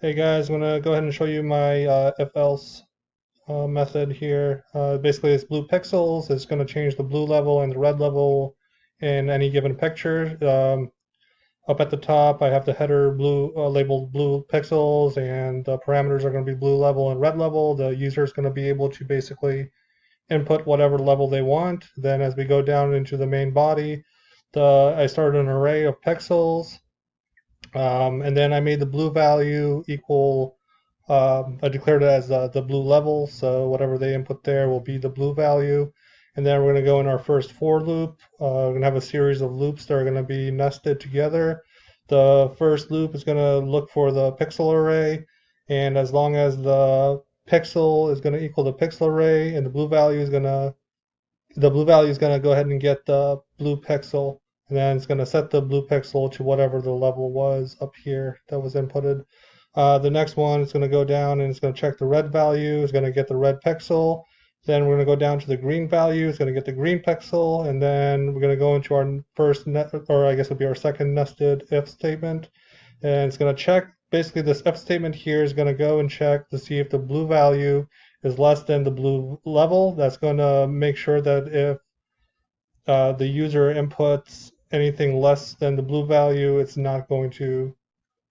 Hey guys, I'm gonna go ahead and show you my if else method here. Basically, it's blue pixels. It's gonna change the blue level and the red level in any given picture. Up at the top, I have the header blue labeled blue pixels, and the parameters are gonna be blue level and red level. The user is gonna be able to basically input whatever level they want. Then, as we go down into the main body, I started an array of pixels. And then I made the blue value equal, I declared it as the blue level, so whatever they input there will be the blue value. And then we're going to go in our first for loop. We're going to have a series of loops that are going to be nested together. The first loop is going to look for the pixel array, and as long as the pixel is going to equal the pixel array, and the blue value is going to go ahead and get the blue pixel, and then it's going to set the blue pixel to whatever the level was up here that was inputted. The next one is going to go down and it's going to check the red value, it's going to get the red pixel. Then we're going to go down to the green value, it's going to get the green pixel, and then we're going to go into our first, or I guess it'll be our second nested if statement. And it's going to check, basically this if statement here is going to go and check to see if the blue value is less than the blue level. That's going to make sure that if the user inputs anything less than the blue value, it's not going to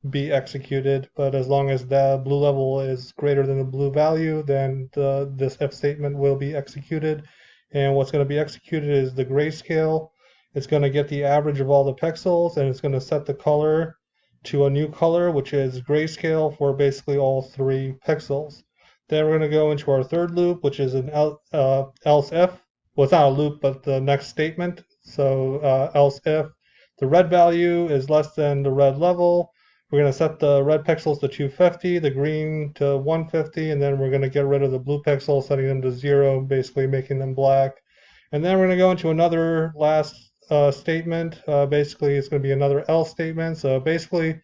be executed. But as long as the blue level is greater than the blue value, then this if statement will be executed. And what's going to be executed is the grayscale. It's going to get the average of all the pixels, and it's going to set the color to a new color, which is grayscale for basically all 3 pixels. Then we're going to go into our third loop, which is an else if. Well, it's not a loop, but the next statement. So else if the red value is less than the red level, we're going to set the red pixels to 250, the green to 150, and then we're going to get rid of the blue pixels, setting them to 0, basically making them black. And then we're going to go into another last statement. Basically, it's going to be another else statement. So basically,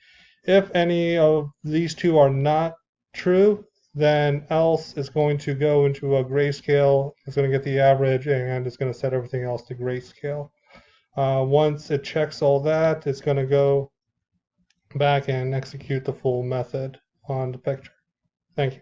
if any of these two are not true, then else is going to go into a grayscale. It's going to get the average, and it's going to set everything else to grayscale. Once it checks all that, it's going to go back and execute the full method on the picture. Thank you.